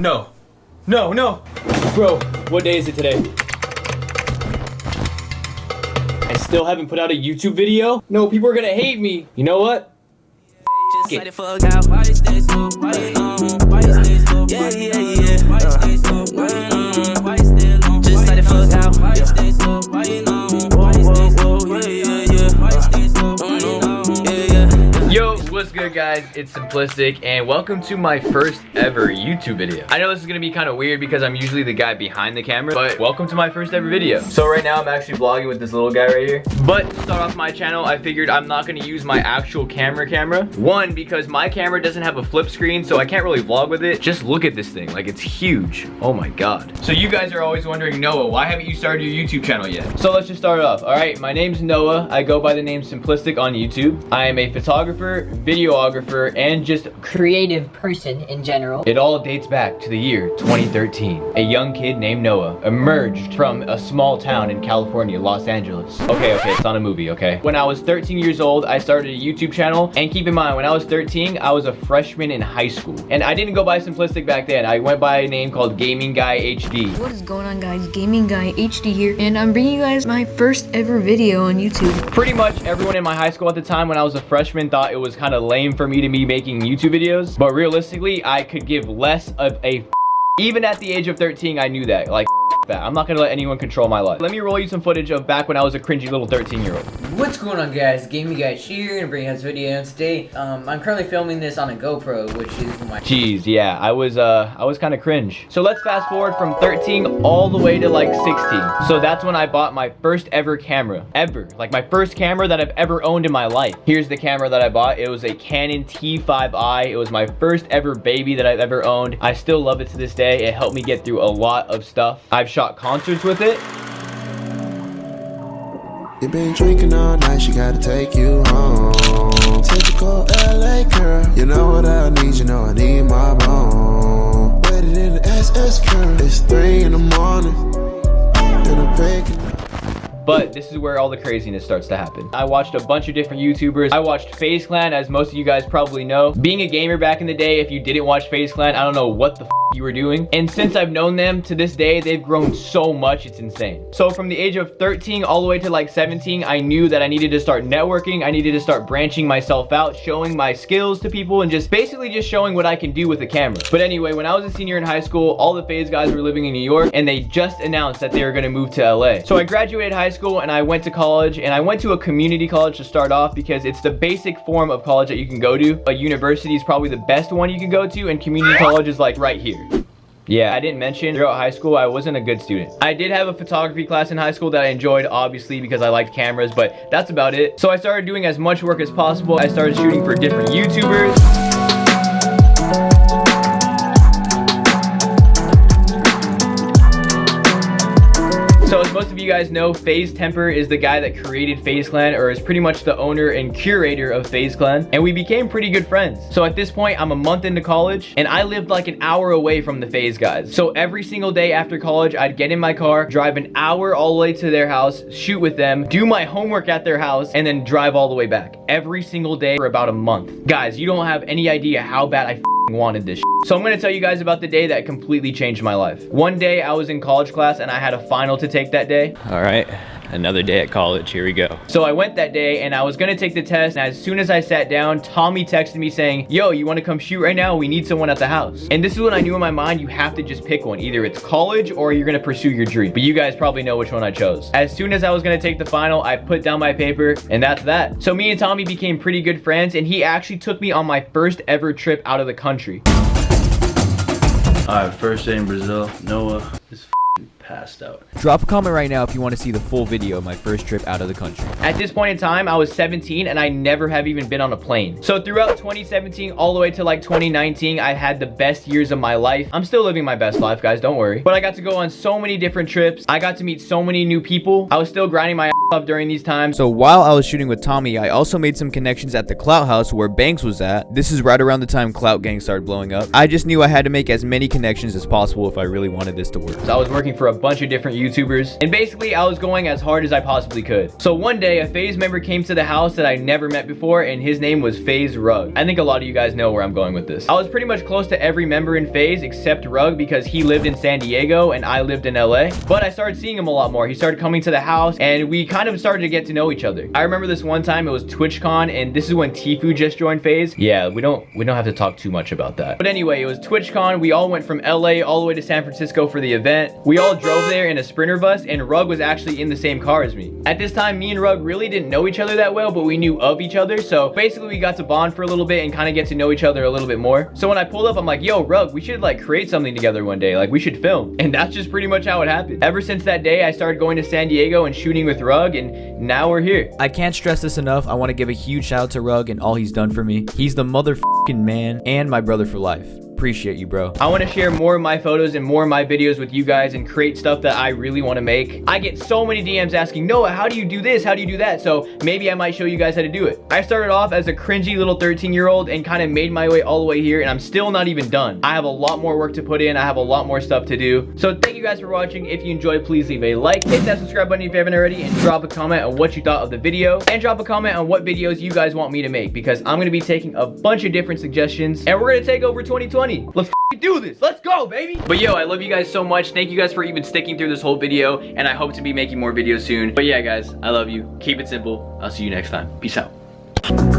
No. No, no. Bro, what day is it today? I still haven't put out a YouTube video? No, people are gonna hate me. You know what? Just let it fuck out. Why you stay slow? Why you long? Why you stay slow? Yeah, yeah, yeah. Why you stay slow? Why you long? Why you stay long? Just let it fuck out. Why you stay slow? Why you long? Why you stay slow? Yeah, yeah, yeah. Why you stay slow? Why you long? Yeah, yeah. Yo, what's good guys? It's Simplistic and welcome to my first ever YouTube video. I know this is gonna be kind of weird because I'm usually the guy behind the camera, but welcome to my first ever video. So right now I'm actually vlogging with this little guy right here. But to start off my channel, I figured I'm not gonna use my actual camera. One, because my camera doesn't have a flip screen, so I can't really vlog with it. Just look at this thing, like it's huge. Oh my God. So you guys are always wondering, Noah, why haven't you started your YouTube channel yet? So let's just start off. All right, my name's Noah. I go by the name Simplistic on YouTube. I am a photographer, videographer, and just creative person in general. It all dates back to the year 2013. A young kid named Noah emerged from a small town in California, Los Angeles. Okay, it's not a movie, okay? When I was 13 years old, I started a YouTube channel. And keep in mind, when I was 13, I was a freshman in high school. And I didn't go by Simplistic back then. I went by a name called Gaming Guy HD. What is going on, guys? Gaming Guy HD here. And I'm bringing you guys my first ever video on YouTube. Pretty much everyone in my high school at the time when I was a freshman thought it was kind of lame for me to be making YouTube videos. But realistically, I could give less of a even at the age of 13, I knew that. Like, that. I'm not gonna let anyone control my life. Let me roll you some footage of back when I was a cringy little 13-year-old. What's going on, guys? Gaming Guy here and bringing us a video today. I'm currently filming this on a GoPro, which is my. Jeez, yeah, I was kind of cringe. So let's fast forward from 13 all the way to like 16. So that's when I bought my first ever camera, like my first camera that I've ever owned in my life. Here's the camera that I bought. It was a Canon T5i. It was my first ever baby that I've ever owned. I still love it to this day. It helped me get through a lot of stuff. I've shot concerts with it. You been drinking all night, she gotta take you home. Typical LA girl. You know what I need, you know I need my bone. Waited in the SS curve. It's 3 in the morning. And I'm breaking. But this is where all the craziness starts to happen. I watched a bunch of different YouTubers. I watched FaZe Clan, as most of you guys probably know. Being a gamer back in the day, if you didn't watch FaZe Clan, I don't know what the you were doing. And since I've known them to this day, they've grown so much, it's insane. So from the age of 13 all the way to like 17, I knew that I needed to start networking. I needed to start branching myself out, showing my skills to people, and just basically just showing what I can do with a camera. But anyway, when I was a senior in high school, all the FaZe guys were living in New York, and they just announced that they were gonna move to LA. So I graduated high school and I went to college, and I went to a community college to start off because it's the basic form of college that you can go to. A university is probably the best one you can go to, and community college is like right here. Yeah, I didn't mention throughout high school, I wasn't a good student. I did have a photography class in high school that I enjoyed, obviously, because I liked cameras, but that's about it. So I started doing as much work as possible. I started shooting for different YouTubers. So as most of you guys know, FaZe Temper is the guy that created FaZe Clan, or is pretty much the owner and curator of FaZe Clan, and we became pretty good friends. So at this point, I'm a month into college, and I lived like an hour away from the FaZe guys. So every single day after college, I'd get in my car, drive an hour all the way to their house, shoot with them, do my homework at their house, and then drive all the way back. Every single day for about a month. Guys, you don't have any idea how bad I wanted this. So I'm gonna tell you guys about the day that completely changed my life. One day I was in college class and I had a final to take that day. All right, another day at college, here we go. So I went that day and I was gonna take the test, and as soon as I sat down, Tommy texted me saying, yo, you wanna come shoot right now? We need someone at the house. And this is when I knew in my mind, you have to just pick one. Either it's college or you're gonna pursue your dream. But you guys probably know which one I chose. As soon as I was gonna take the final, I put down my paper, and that's that. So me and Tommy became pretty good friends, and he actually took me on my first ever trip out of the country. Alright, first day in Brazil, Noah is passed out. Drop a comment right now if you want to see the full video of my first trip out of the country. At this point in time, I was 17 and I never have even been on a plane. So throughout 2017 all the way to like 2019, I had the best years of my life. I'm still living my best life, guys, don't worry. But I got to go on so many different trips. I got to meet so many new people. I was still grinding my ass off during these times. So while I was shooting with Tommy, I also made some connections at the Clout House where Banks was at. This is right around the time Clout Gang started blowing up. I just knew I had to make as many connections as possible if I really wanted this to work. So I was working for a bunch of different YouTubers, and basically I was going as hard as I possibly could. So one day, a FaZe member came to the house that I never met before, and his name was FaZe Rug. I think a lot of you guys know where I'm going with this. I was pretty much close to every member in FaZe except Rug because he lived in San Diego and I lived in LA. But I started seeing him a lot more. He started coming to the house, and we kind of started to get to know each other. I remember this one time, it was TwitchCon, and this is when Tfue just joined FaZe. Yeah, we don't have to talk too much about that. But anyway, it was TwitchCon. We all went from LA all the way to San Francisco for the event. We all drove there in a Sprinter bus, and Rug was actually in the same car as me. At this time, me and Rug really didn't know each other that well, but we knew of each other. So basically we got to bond for a little bit and kind of get to know each other a little bit more. So when I pulled up, I'm like, yo, Rug, we should like create something together one day. Like we should film. And that's just pretty much how it happened. Ever since that day, I started going to San Diego and shooting with Rug, and now we're here. I can't stress this enough. I want to give a huge shout out to Rug and all he's done for me. He's the motherfucking man and my brother for life. Appreciate you, bro. I want to share more of my photos and more of my videos with you guys and create stuff that I really want to make. I get so many DMs asking, Noah, how do you do this? How do you do that? So maybe I might show you guys how to do it. I started off as a cringy little 13-year-old and kind of made my way all the way here, and I'm still not even done. I have a lot more work to put in. I have a lot more stuff to do. So thank you guys for watching. If you enjoyed, please leave a like, hit that subscribe button if you haven't already, and drop a comment on what you thought of the video, and drop a comment on what videos you guys want me to make, because I'm going to be taking a bunch of different suggestions, and we're going to take over 2020. Let's do this. Let's go, baby. But yo, I love you guys so much. Thank you guys for even sticking through this whole video, and I hope to be making more videos soon. But yeah, guys, I love you. Keep it simple. I'll see you next time. Peace out.